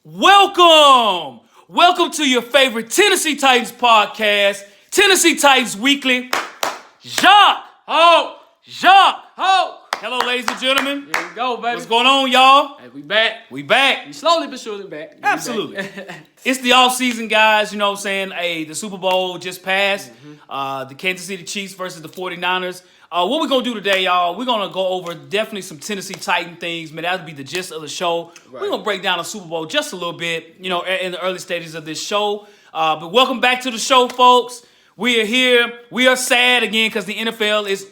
Welcome to your favorite Tennessee Titans podcast, Tennessee Titans Weekly. Jacques! Hello, ladies and gentlemen. Here we go, baby. What's going on, y'all? Hey, we back. We back. We slowly but surely back. Absolutely. Back. It's the offseason, guys. You know what I'm saying? Hey, the Super Bowl just passed. The Kansas City Chiefs versus the 49ers. What we're going to do today, y'all, we're going to go over definitely some Tennessee Titan things. Man, that'll be the gist of the show. Right. We're going to break down the Super Bowl just a little bit, you know, in the early stages of this show. But welcome back to the show, folks. We are here. We are sad again because the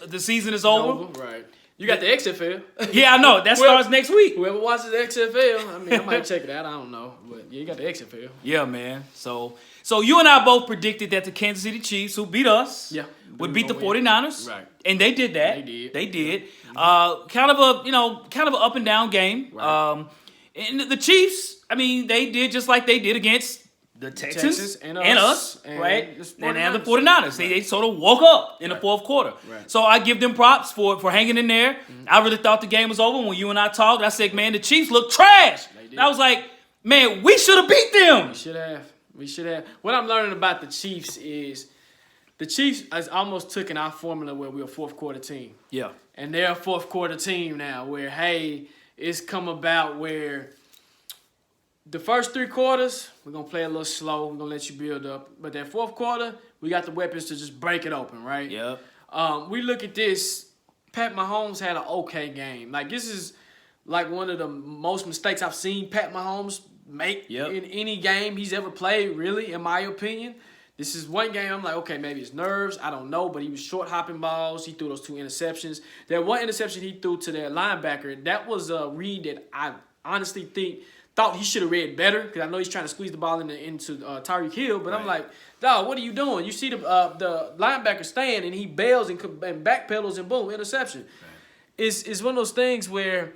the season is over. Right. You got the XFL. Yeah, I know. That starts next week. Whoever watches the XFL, I mean, I might check it out. I don't know. But yeah, you got the XFL. Yeah, man. So you and I both predicted that the Kansas City Chiefs, who beat us, would beat the 49ers. Right. And they did that. They did. Kind of an up and down game. Right. And the Chiefs, I mean, they did just like they did against the Texans and us, right? And the 49ers. They sort of woke up in the fourth quarter. Right. So I give them props for hanging in there. I really thought the game was over when you and I talked. I said, man, the Chiefs look trash. And I was like, man, we should have beat them. We should have. What I'm learning about the Chiefs is the Chiefs has almost taken our formula where we're a fourth quarter team. Yeah. And they're a fourth quarter team now where, hey, it's come about where the first 3 quarters, we're going to play a little slow. We're going to let you build up. But that fourth quarter, we got the weapons to just break it open, right? Yep. We look at this. Pat Mahomes had an okay game. Like, this is like one of the most mistakes I've seen Pat Mahomes make in any game he's ever played, really, in my opinion. This is one game I'm like, okay, maybe it's nerves. I don't know. But he was short-hopping balls. He threw those 2 interceptions. That one interception he threw to that linebacker, that was a read that I honestly thought he should have read better because I know he's trying to squeeze the ball into Tyreek Hill. But I'm like, dog, what are you doing? You see the linebacker stand, and he bails and backpedals, and boom, interception. Right. It's one of those things where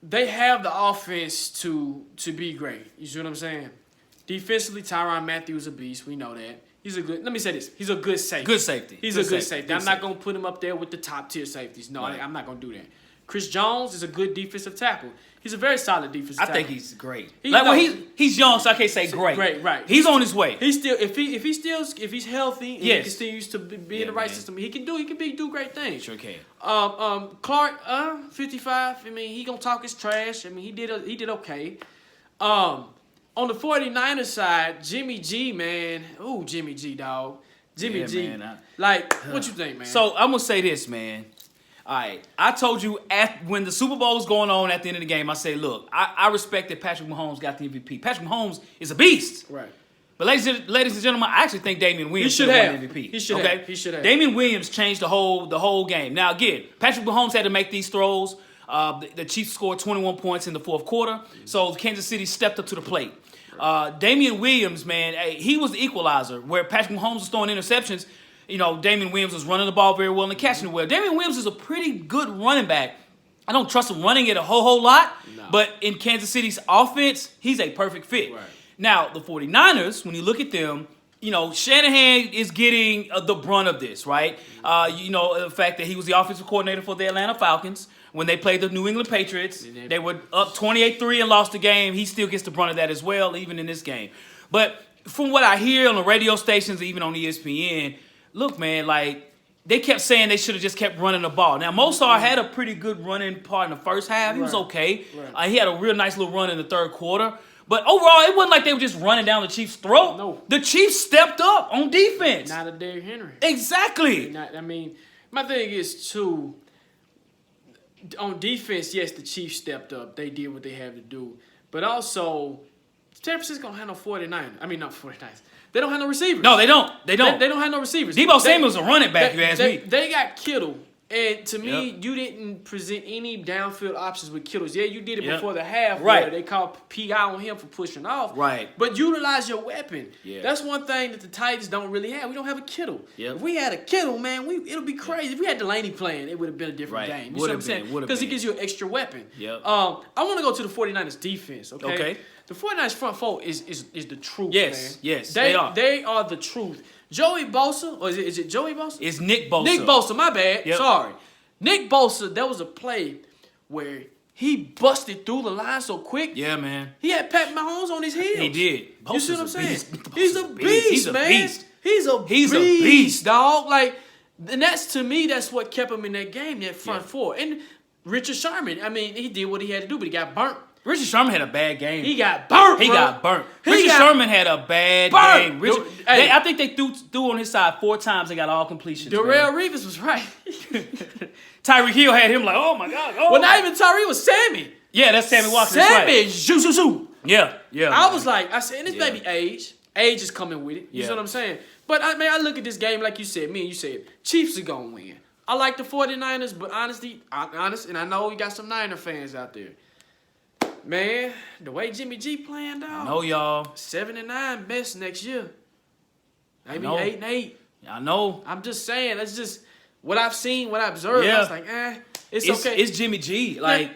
they have the offense to be great. You see what I'm saying? Defensively, Tyrann Mathieu is a beast. We know that. Let me say this. He's a good safety. Good safety. He's a good safety. I'm not going to put him up there with the top-tier safeties. No, I'm not going to do that. Chris Jones is a good defensive tackle. He's a very solid defensive tackle. I think he's great. He's young, so I can't say great. Great, right. He's on his way. He's still if he's healthy and he continues to be in the right system, he can do great things. Sure can. Clark, 55. I mean, he gonna talk his trash. I mean, he did okay. On the 49ers side, Jimmy G, man. Ooh, Jimmy G, dog. Jimmy G. Man, what you think, man? So I'm gonna say this, man. All right, I told you when the Super Bowl was going on at the end of the game, I said, look, I respect that Patrick Mahomes got the MVP. Patrick Mahomes is a beast. Right. But ladies and gentlemen, I actually think Damian Williams should have won MVP. He should have. Damian Williams changed the whole game. Now, again, Patrick Mahomes had to make these throws. The Chiefs scored 21 points in the fourth quarter, so Kansas City stepped up to the plate. Damian Williams, man, he was the equalizer where Patrick Mahomes was throwing interceptions. You know, Damian Williams was running the ball very well and catching it well. Damian Williams is a pretty good running back. I don't trust him running it a whole lot, but in Kansas City's offense, he's a perfect fit. Right. Now, the 49ers, when you look at them, you know, Shanahan is getting the brunt of this, right? You know, the fact that he was the offensive coordinator for the Atlanta Falcons. When they played the New England Patriots, they were up 28-3 and lost the game. He still gets the brunt of that as well, even in this game. But from what I hear on the radio stations, even on ESPN, look, man, like, they kept saying they should have just kept running the ball. Now, Mozart had a pretty good running part in the first half. He was okay. Right. He had a real nice little run in the third quarter. But overall, it wasn't like they were just running down the Chiefs' throat. No. The Chiefs stepped up on defense. Not a Derrick Henry. Exactly. My thing is, too, on defense, yes, the Chiefs stepped up. They did what they had to do. But also, San Francisco don't have no 49ers. I mean, not 49ers. They don't have no receivers. No, they don't. They don't. They don't have no receivers. Debo Samuel's a running back, you ask me. They got Kittle. And to me, you didn't present any downfield options with Kittle. Yeah, you did it before the half. Right. Where they called PI on him for pushing off. Right. But utilize your weapon. Yeah. That's one thing that the Titans don't really have. We don't have a Kittle. Yep. If we had a Kittle, man, it'll be crazy. If we had Delaney playing, it would have been a different game. You see what I'm saying? Because he gives you an extra weapon. Yep. I want to go to the 49ers defense, okay? The 49ers front four is the truth, man. Yes, they are. They are the truth. Joey Bosa, or is it Joey Bosa? It's Nick Bosa. Nick Bosa, my bad. Yep. Sorry. Nick Bosa, there was a play where he busted through the line so quick. Yeah, man. He had Pat Mahomes on his heels. He did. You see what I'm saying? He's a beast, man. beast. He's a beast, dog. Like, and that's, to me, that's what kept him in that game, that front four. And Richard Sherman, I mean, he did what he had to do, but he got burnt. Richard Sherman had a bad game. He got burnt, Richard Sherman had a bad game. I think they threw on his side 4 times and got all completions. Darrell Reeves was right. Tyreek Hill had him like, oh, my God. Oh. Well, not even Tyreek, it was Sammy. Yeah, that's Sammy Watkins. Sammy, zoo. Yeah. I was like, I said, and it's maybe age. Age is coming with it. You see what I'm saying? But, I look at this game like you said, me and you said, Chiefs are going to win. I like the 49ers, but honestly, and I know you got some Niner fans out there. Man, the way Jimmy G playing, dog. I know, y'all. 7-9 best next year. Maybe 8-8. I know. I'm just saying, that's just what I've seen, what I observed. I was like, it's okay. It's Jimmy G. Like,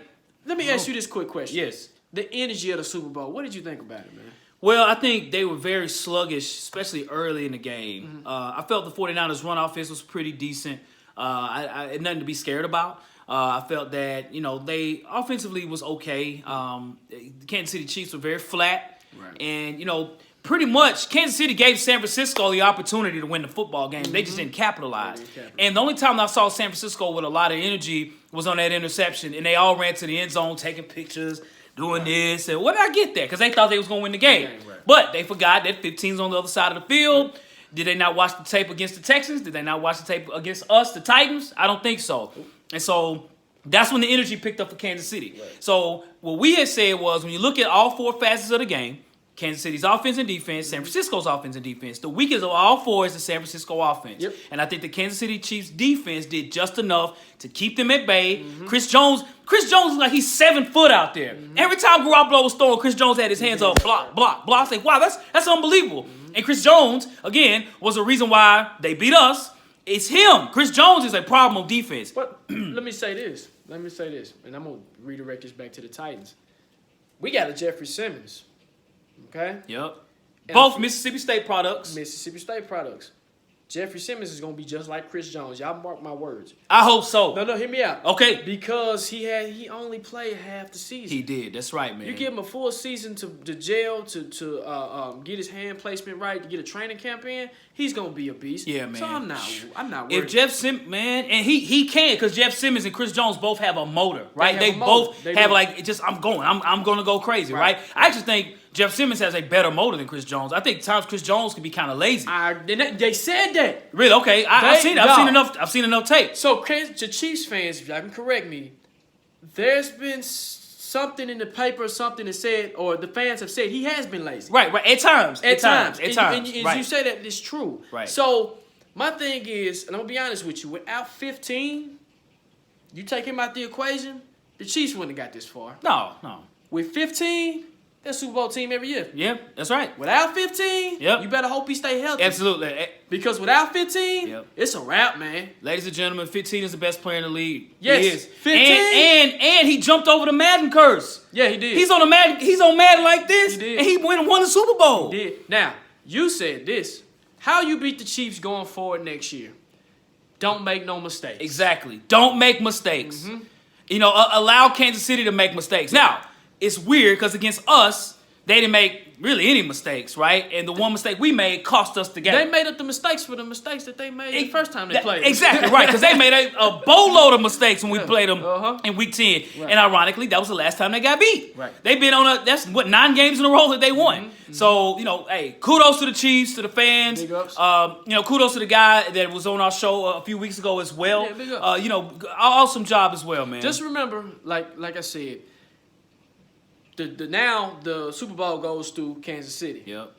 let me ask you this quick question. Yes. The energy of the Super Bowl. What did you think about it, man? Well, I think they were very sluggish, especially early in the game. I felt the 49ers' run offense was pretty decent. I had nothing to be scared about. I felt that, they offensively was okay. The Kansas City Chiefs were very flat. Right. And, pretty much Kansas City gave San Francisco the opportunity to win the football game. They just didn't capitalize. And the only time I saw San Francisco with a lot of energy was on that interception. And they all ran to the end zone taking pictures, doing this. And what did I get there? Because they thought they was going to win the game. But they forgot that 15's on the other side of the field. Did they not watch the tape against the Texans? Did they not watch the tape against us, the Titans? I don't think so. And so that's when the energy picked up for Kansas City. Right. So what we had said was when you look at all 4 facets of the game, Kansas City's offense and defense, San Francisco's offense and defense, the weakest of all 4 is the San Francisco offense. Yep. And I think the Kansas City Chiefs defense did just enough to keep them at bay. Chris Jones is like he's 7 foot out there. Every time Garoppolo was throwing, Chris Jones had his hands up, block. I say, wow, that's unbelievable. And Chris Jones, again, was the reason why they beat us. It's him. Chris Jones is a problem on defense. But let me say this, and I'm going to redirect this back to the Titans. We got a Jeffrey Simmons, okay? Yep. Both Mississippi State products. Jeffrey Simmons is going to be just like Chris Jones. Y'all mark my words. I hope so. No, hear me out. Okay. Because he only played half the season. He did. That's right, man. You give him a full season to jail, to get his hand placement right, to get a training camp in, he's going to be a beast. Yeah, man. So I'm not worried. If Jeff Simmons, man, and he can, because Jeff Simmons and Chris Jones both have a motor, right? They both have like, I'm going to go crazy, right? I actually think Jeff Simmons has a better motor than Chris Jones. I think times Chris Jones can be kind of lazy. They said that. Really? Okay. I've seen enough tape. So, to Chiefs fans, if y'all can correct me, there's been something in the paper, something that said, or the fans have said he has been lazy. Right. At times. And you say that it's true. Right. So, my thing is, and I'm going to be honest with you, without 15, you take him out the equation, the Chiefs wouldn't have got this far. No. With 15, they're a Super Bowl team every year. Yeah, that's right. Without 15, you better hope he stay healthy. Absolutely. Because without 15, it's a wrap, man. Ladies and gentlemen, 15 is the best player in the league. Yes, he is. 15. And he jumped over the Madden curse. Yeah, he did. He's on Madden like this, he did. And he won the Super Bowl. He did. Now, you said this. How you beat the Chiefs going forward next year? Don't make no mistakes. Exactly. Don't make mistakes. Allow Kansas City to make mistakes. Now, it's weird because against us, they didn't make really any mistakes, right? And the one mistake we made cost us the game. They made up the mistakes for the mistakes that they made the first time they played. Exactly, right, because they made a boatload of mistakes when we played them in Week 10. Right. And ironically, that was the last time they got beat. Right. They've been on 9 games in a row that they won. So, hey, kudos to the Chiefs, to the fans. Big ups. Kudos to the guy that was on our show a few weeks ago as well. Yeah, big ups. Awesome job as well, man. Just remember, like I said, now the Super Bowl goes through Kansas City. Yep.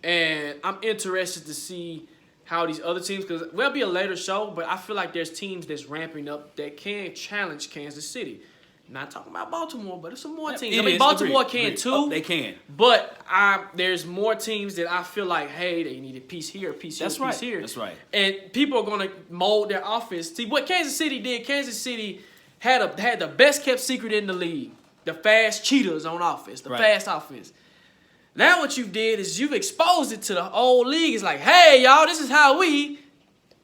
And I'm interested to see how these other teams, because there'll be a later show, but I feel like there's teams that's ramping up that can challenge Kansas City. Not talking about Baltimore, but there's some more teams. Baltimore can too. Oh, they can. But there's more teams that I feel like, hey, they need a piece here, a piece here, a piece here. That's right. And people are going to mold their offense. See, what Kansas City did, Kansas City had the best kept secret in the league. The fast cheaters on offense, the fast offense. Now what you did is you've exposed it to the whole league. It's like, hey, y'all, this is how we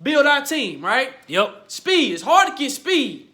build our team, right? Yep. Speed. It's hard to get speed.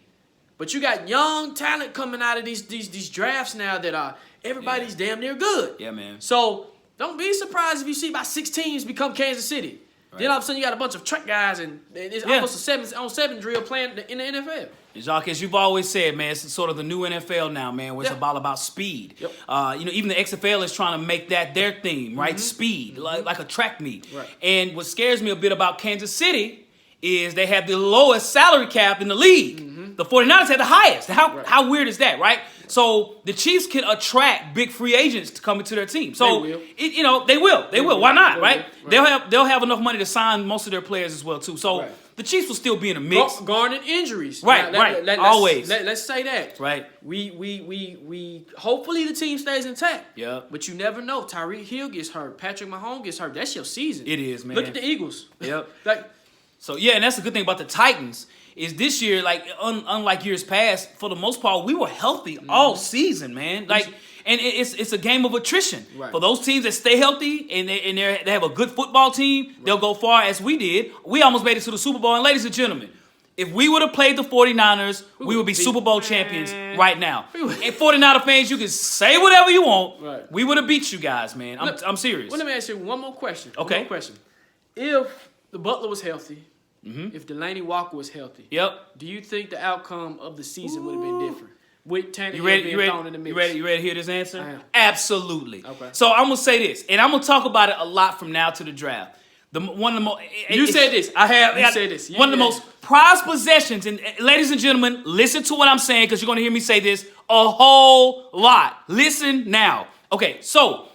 But you got young talent coming out of these drafts now that are everybody's damn near good. Yeah, man. So don't be surprised if you see about 6 teams become Kansas City. Right. Then all of a sudden you got a bunch of track guys and it's almost a 7-on-7 drill playing in the NFL. Jacques, as you've always said, man, it's sort of the new NFL now, man, where it's about speed. Yep. Even the XFL is trying to make that their theme, right? Speed, like a track meet. Right. And what scares me a bit about Kansas City is they have the lowest salary cap in the league. The 49ers have the highest. How weird is that, right? So the Chiefs can attract big free agents to come into their team. So they will. Why not, right? They'll have enough money to sign most of their players as well too. So the Chiefs will still be in the mix. Guarding injuries, right? Always. Let's say that, right? We hopefully the team stays intact. Yeah. But you never know. Tyreek Hill gets hurt. Patrick Mahomes gets hurt. That's your season. It is, man. Look at the Eagles. Yep. So and that's the good thing about the Titans is this year, like unlike years past, for the most part, we were healthy all season, man. Like, and it's a game of attrition. Right. For those teams that stay healthy and they have a good football team, they'll go far as we did. We almost made it to the Super Bowl. And ladies and gentlemen, if we would have played the 49ers, we would be Super Bowl champions right now. And 49er fans, you can say whatever you want. Right. We would have beat you guys, man. I'm serious. Well, let me ask you one more question. Okay. One more question. If the Butler was healthy, if Delaney Walker was healthy, do you think the outcome of the season would have been different? With Tannehill being thrown in the mix. You ready to hear this answer? I am. Absolutely. Okay. So I'm gonna say this, and I'm gonna talk about it a lot from now to the draft. One of the most. You said this. I have. You said this. One of the most prized possessions, and ladies and gentlemen, listen to what I'm saying because you're gonna hear me say this a whole lot. Listen now. Okay, so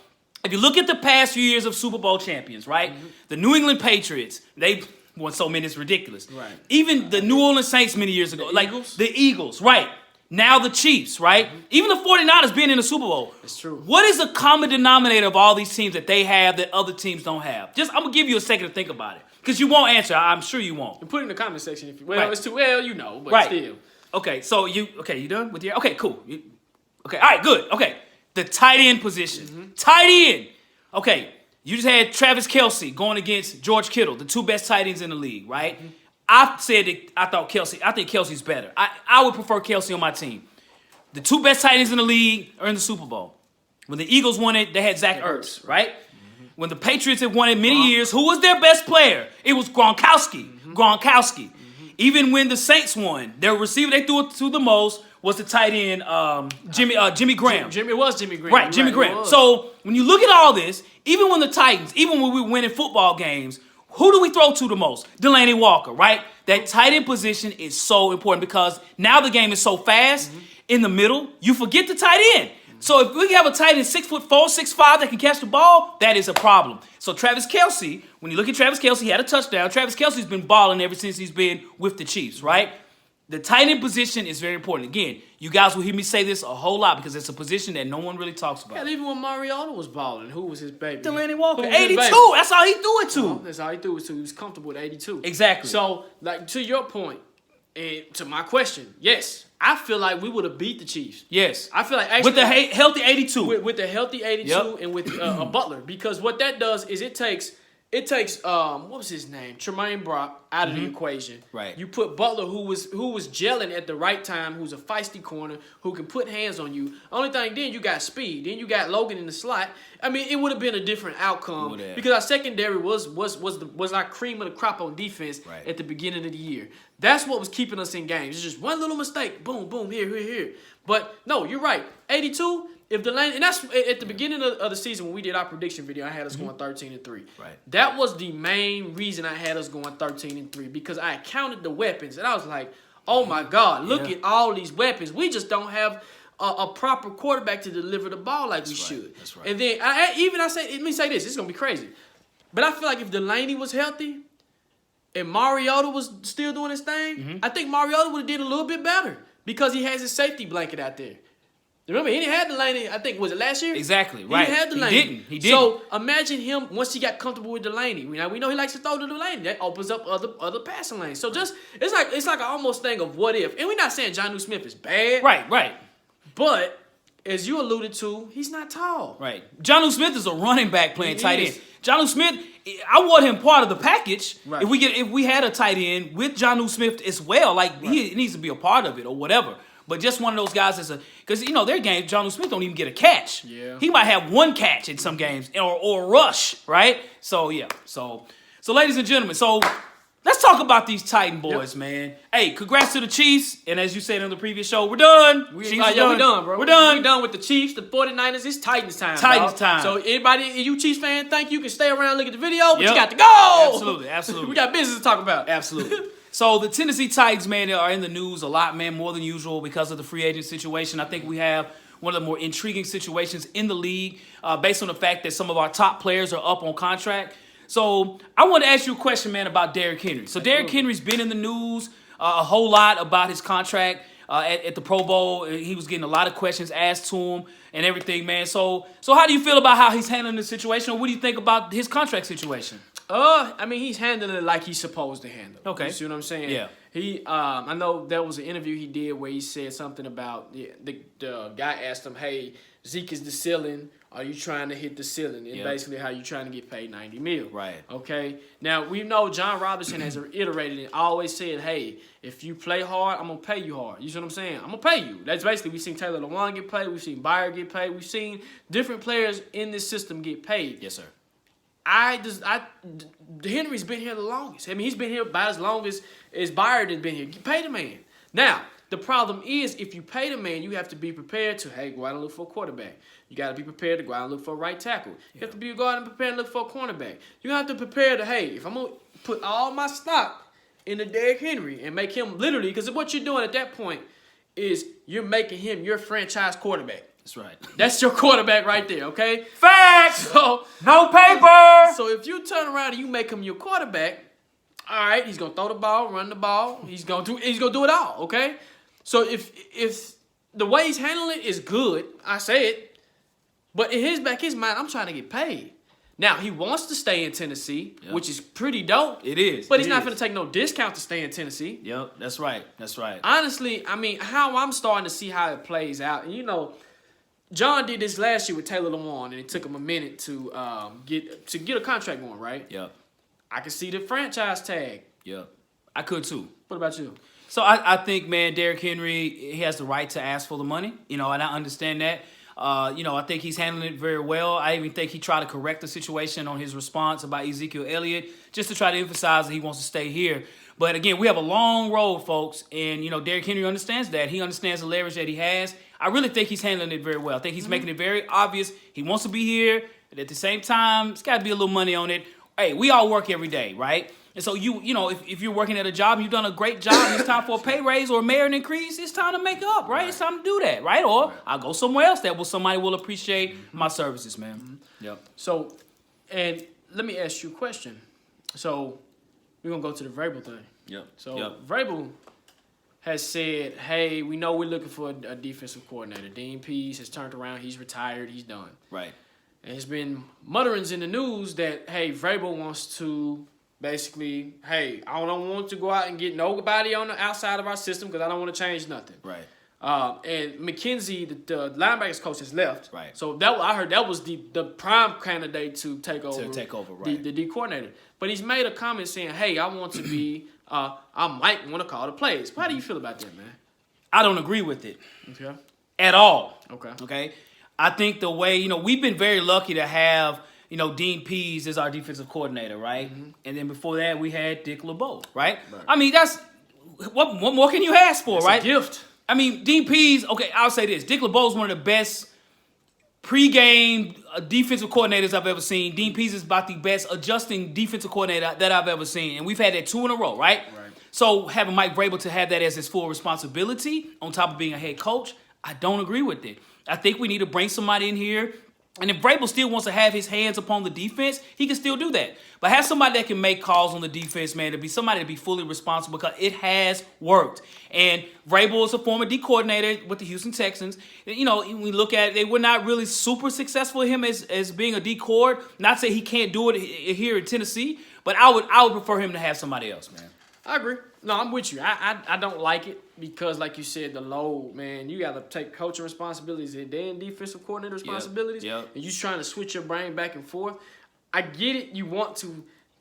if you look at the past few years of Super Bowl champions, right? The New England Patriots, they won so many, it's ridiculous. Right. Even the New Orleans Saints many years ago. The Eagles, right. Now the Chiefs, right? Even the 49ers being in the Super Bowl. It's true. What is the common denominator of all these teams that they have that other teams don't have? I'm going to give you a second to think about it. Because you won't answer. I'm sure you won't. And put it in the comment section if you... it's too... but still. Okay, so you done with your... Okay, cool. All right, good. Okay, the tight end position. Tight end. Okay, you just had Travis Kelce going against George Kittle, the two best tight ends in the league, right? I said that I think Kelce's better. I would prefer Kelce on my team. The two best tight ends in the league are in the Super Bowl. When the Eagles won it, they had Zach Ertz, right? When the Patriots had won it many years, who was their best player? It was Gronkowski. Even when the Saints won, their receiver they threw it to the most was the tight end Jimmy Graham. It was Jimmy Graham. Right, Jimmy Graham. So when you look at all this, even when we were winning football games, who do we throw to the most? Delaney Walker, right? That tight end position is so important because now the game is so fast in the middle, you forget the tight end. So if we have a tight end 6'4", 6'5" that can catch the ball, that is a problem. So Travis Kelce, when you look at Travis Kelce, he had a touchdown. Travis Kelce's been balling ever since he's been with the Chiefs, right? The tight end position is very important. Again, you guys will hear me say this a whole lot because it's a position that no one really talks about. Yeah, even when Mariota was balling, who was his baby? Delaney Walker, 82. That's all he threw it to. That's all he threw it to. He was comfortable with 82. Exactly. So, like to your point, and to my question, yes, I feel like we would have beat the Chiefs. Yes. I feel like actually with the healthy 82. With the healthy 82 and with a Butler, because what that does is it takes what was his name? Tremaine Brock out of the equation. Right. You put Butler who was gelling at the right time, who's a feisty corner, who can put hands on you. Only thing then you got speed. Then you got Logan in the slot. I mean, it would have been a different outcome because our secondary was our cream of the crop on defense at the beginning of the year. That's what was keeping us in games. It's just one little mistake. Boom, boom, here. But no, you're right. 82. If Delaney, and that's at the beginning of the season when we did our prediction video, I had us going 13-3. Right. That was the main reason I had us going 13-3 because I counted the weapons and I was like, oh my God, look at all these weapons. We just don't have a proper quarterback to deliver the ball like we should. That's right. And then let me say this, it's gonna be crazy, but I feel like if Delaney was healthy and Mariota was still doing his thing, I think Mariota would have did a little bit better because he has his safety blanket out there. Remember, he didn't have Delaney, I think, was it last year? Exactly, He right. didn't have Delaney. He didn't. So imagine him once he got comfortable with Delaney. Now, we know he likes to throw to Delaney. That opens up other passing lanes. So it's like an almost thing of what if. And we're not saying Jonnu Smith is bad. Right. But as you alluded to, he's not tall. Right. Jonnu Smith is a running back playing tight end. is. Jonnu Smith, I want him part of the package. Right. If we had a tight end with Jonnu Smith as well, like he needs to be a part of it or whatever. But just one of those guys because their games, Jonnu Smith don't even get a catch. Yeah. He might have one catch in some games or a rush, right? So yeah. So ladies and gentlemen, let's talk about these Titan boys, man. Hey, congrats to the Chiefs. And as you said on the previous show, we're done. We're done, bro. We're done. We're done with the Chiefs, the 49ers. It's Titans time. Titans dog. time. So anybody, you Chiefs fan, thank you. Can stay around, look at the video, but you got to Absolutely. go. We got business to talk about. Absolutely. So the Tennessee Titans, man, are in the news a lot, man, more than usual because of the free agent situation. I think we have one of the more intriguing situations in the league based on the fact that some of our top players are up on contract. So I want to ask you a question, man, about Derrick Henry. So Derrick Henry's been in the news a whole lot about his contract at the Pro Bowl. He was getting a lot of questions asked to him and everything, man. So how do you feel about how he's handling the situation, or what do you think about his contract situation? He's handling it like he's supposed to handle it. Okay. You see what I'm saying? Yeah. I know there was an interview he did where he said something about the guy asked him, "Hey, Zeke is the ceiling. Are you trying to hit the ceiling?" And basically, how you trying to get paid $90 million. Right. Okay. Now we know John Robinson has reiterated and always said, "Hey, if you play hard, I'm gonna pay you hard." You see what I'm saying? I'm gonna pay you. That's basically we've seen Taylor Lewan get paid. We've seen Bayer get paid. We've seen different players in this system get paid. Yes, sir. Henry's been here the longest. I mean, he's been here about as long as Bayer has been here. You pay the man. Now, the problem is if you pay the man, you have to be prepared to, go out and look for a quarterback. You got to be prepared to go out and look for a right tackle. You have to go out and prepare and look for a cornerback. You have to prepare to, if I'm going to put all my stock into Derrick Henry and make him literally, because what you're doing at that point is you're making him your franchise quarterback. That's right. That's your quarterback right there, okay? Facts! So, no paper! So if you turn around and you make him your quarterback, all right, he's gonna throw the ball, run the ball, he's gonna do it all, okay? So if the way he's handling it is good, I say it, but in his mind, I'm trying to get paid. Now he wants to stay in Tennessee, which is pretty dope. It is. But he's not gonna take no discount to stay in Tennessee. Yep, that's right. That's right. Honestly, I mean, how I'm starting to see how it plays out, and John did this last year with Taylor Lewan, and it took him a minute to get a contract going, right? Yep. I can see the franchise tag. Yep. I could too. What about you? So I think, man, Derrick Henry, he has the right to ask for the money, and I understand that. I think he's handling it very well. I even think he tried to correct the situation on his response about Ezekiel Elliott, just to try to emphasize that he wants to stay here. But again, we have a long road, folks, and Derrick Henry understands that. He understands the leverage that he has. I really think he's handling it very well. I think he's making it very obvious he wants to be here, and at the same time, it's got to be a little money on it. Hey, we all work every day, right? And so if you're working at a job and you've done a great job, and it's time for a pay raise or a merit increase, it's time to make up, right? It's time to do that, right? Or I'll go somewhere else somebody will appreciate my services, man. Mm-hmm. Yep. So, and let me ask you a question. So, we're gonna go to the Vrabel thing. Yep. So Vrabel has said, "Hey, we know we're looking for a defensive coordinator. Dean Pease has turned around. He's retired. He's done." Right. And there's been mutterings in the news that, Vrabel wants to basically, I don't want to go out and get nobody on the outside of our system because I don't want to change nothing. Right. And McKenzie, the linebackers coach, has left. Right. So I heard that was the prime candidate to take over. Right. The D coordinator. But he's made a comment saying, I want to be, I might want to call the plays. How do you feel about that, man? I don't agree with it. Okay. At all. Okay. I think the way, we've been very lucky to have, Dean Pease as our defensive coordinator, right? Mm-hmm. And then before that, we had Dick LeBeau, right? Right. I mean, that's, what more can you ask for, That's right? a gift. I mean, Dean Pease, okay, I'll say this. Dick LeBeau is one of the best pre-game defensive coordinators I've ever seen. Dean Pease is about the best adjusting defensive coordinator that I've ever seen. And we've had that 2 in a row, right? So having Mike Vrabel to have that as his full responsibility on top of being a head coach, I don't agree with it. I think we need to bring somebody in here. And if Vrabel still wants to have his hands upon the defense, he can still do that. But have somebody that can make calls on the defense, man, to be somebody to be fully responsible because it has worked. And Vrabel is a former D coordinator with the Houston Texans. We look at it, they were not really super successful with him as being a D coord. Not say he can't do it here in Tennessee, but I would prefer him to have somebody else, man. I agree. No, I'm with you. I don't like it because, like you said, the load, man. You got to take coaching responsibilities and then defensive coordinator responsibilities. Yep. And you trying to switch your brain back and forth. I get it. You want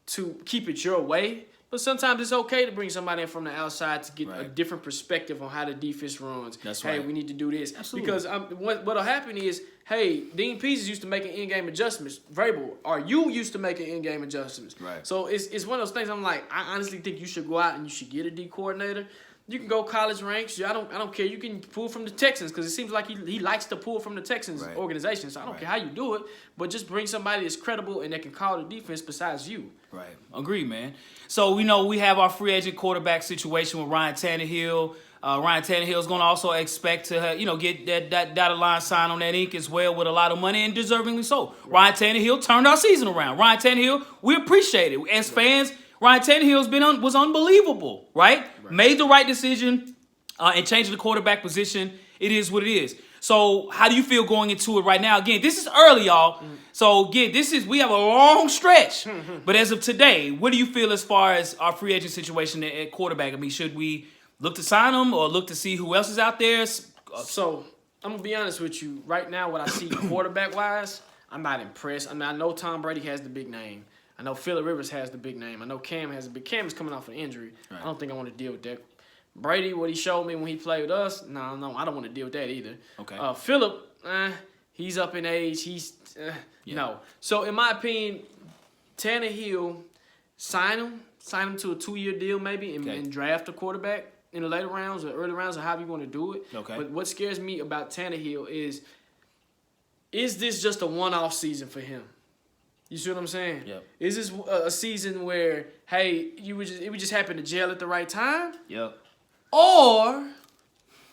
to keep it your way. But sometimes it's okay to bring somebody in from the outside to get a different perspective on how the defense runs. That's right. Hey, we need to do this. Absolutely. Because what'll happen is, hey, Dean Pease is used to making in-game adjustments. Vrabel, are you used to making in-game adjustments? Right. So it's one of those things I'm like, I honestly think you should go out and you should get a D coordinator. You can go college ranks. I don't care. You can pull from the Texans because it seems like he likes to pull from the Texans organization. So I don't care how you do it, but just bring somebody that's credible and that can call the defense besides you. Right. Agreed, man. So we know we have our free agent quarterback situation with Ryan Tannehill. Ryan Tannehill is going to also expect to get that dotted line sign on that ink as well with a lot of money and deservingly so. Ryan Tannehill turned our season around. Ryan Tannehill, we appreciate it as fans. Ryan Tannehill was unbelievable, right? Made the right decision and changed the quarterback position. It is what it is. So how do you feel going into it right now? Again, this is early, y'all. So again, we have a long stretch. But as of today, what do you feel as far as our free agent situation at quarterback? I mean, should we look to sign him or look to see who else is out there? So I'm going to be honest with you. Right now, what I see quarterback-wise, I'm not impressed. I mean, I know Tom Brady has the big name. I know Phillip Rivers has the big name. I know Cam has the big. Cam is coming off an injury. Right. I don't think I want to deal with that. Brady, what he showed me when he played with us, no, I don't want to deal with that either. Okay. Phillip, he's up in age. No. So in my opinion, Tannehill, sign him to a 2-year deal maybe, and draft a quarterback in the later rounds or early rounds or however you want to do it. Okay. But what scares me about Tannehill is this just a one-off season for him? You see what I'm saying? Yep. Is this a season where, hey, it would just happen to gel at the right time? Yep. Or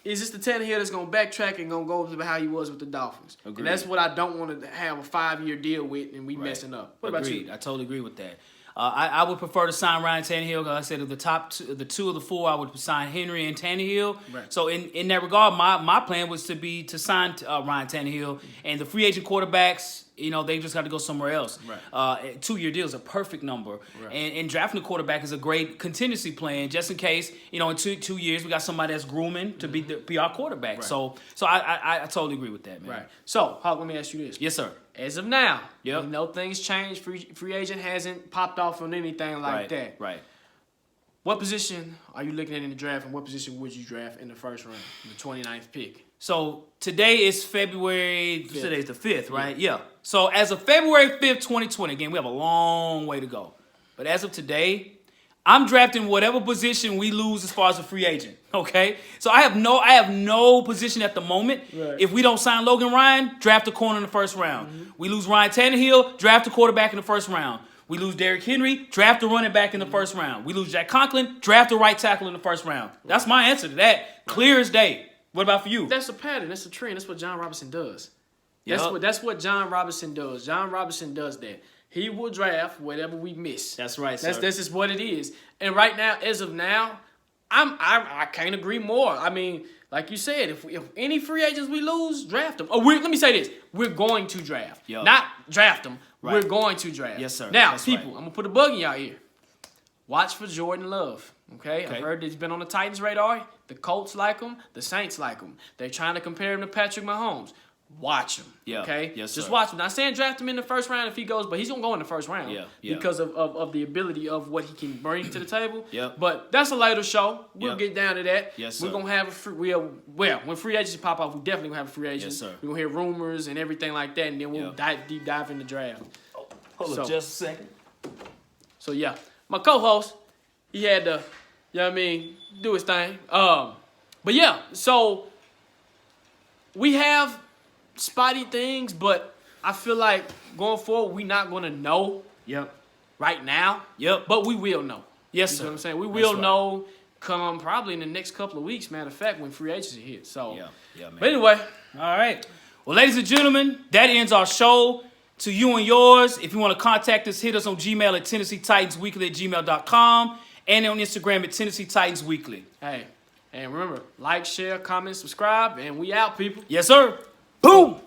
is this the Tannehill that's going to backtrack and going to go to how he was with the Dolphins? Agreed. And that's what I don't want to have a 5-year deal with and we messing up. What about you? I totally agree with that. I would prefer to sign Ryan Tannehill. Like I said, of the top the two of the four, I would sign Henry and Tannehill. Right. So in that regard, my plan was to sign Ryan Tannehill. And the free agent quarterbacks, they just got to go somewhere else. Right. 2-year deal is a perfect number. Right. And drafting a quarterback is a great contingency plan just in case, in 2 years we got somebody that's grooming to be our quarterback. Right. So I totally agree with that, man. Right. So, Hawk, let me ask you this. Yes, sir. As of now, things change. Free agent hasn't popped off on anything like that. Right. What position are you looking at in the draft, and what position would you draft in the first round, the 29th pick? So today is February. Today's the 5th, right? Yeah. So as of February 5th, 2020, again, we have a long way to go. But as of today, I'm drafting whatever position we lose as far as a free agent. Okay. So I have no position at the moment. Right. If we don't sign Logan Ryan, draft a corner in the first round. Mm-hmm. We lose Ryan Tannehill, draft a quarterback in the first round. We lose Derrick Henry, draft a running back in the first round. We lose Jack Conklin, draft a right tackle in the first round. That's my answer to that. Clear as day. What about for you? That's a pattern. That's a trend. That's what John Robinson does. That's what John Robinson does. John Robinson does that. He will draft whatever we miss. That's right, sir. That's just what it is. And right now, as of now, I can't agree more. I mean, like you said, if any free agents we lose, draft them. Let me say this: we're going to draft, not draft them. Right. We're going to draft. Yes, sir. Now, people, I'm gonna put a bug in y'all ear. Watch for Jordan Love. Okay, I've heard that he's been on the Titans' radar. The Colts like him. The Saints like him. They're trying to compare him to Patrick Mahomes. Watch him. Yeah. Okay. Yes, Just watch him. Not saying draft him in the first round if he goes, but he's gonna go in the first round. Yeah. Because of the ability of what he can bring to the table. Yeah. But that's a later show. We'll get down to that. Yes, sir. We're gonna have when free agency pop off, we definitely gonna have a free agent. Yes, sir. We're gonna hear rumors and everything like that, and then we'll deep dive in the draft. Hold on just a second. So yeah, my co-host, he had to, do his thing. But yeah, so we have spotty things, but I feel like going forward, we're not going to know right now. But we will know. Yes, sir. You know what I'm saying? We will know come probably in the next couple of weeks, matter of fact, when free agency hits. So, man. But anyway. All right. Well, ladies and gentlemen, that ends our show. To you and yours, if you want to contact us, hit us on Gmail at TennesseeTitansWeekly@gmail.com and on Instagram at Tennessee Titans Weekly. Hey, and remember, like, share, comment, subscribe, and we out, people. Yes, sir. Boom.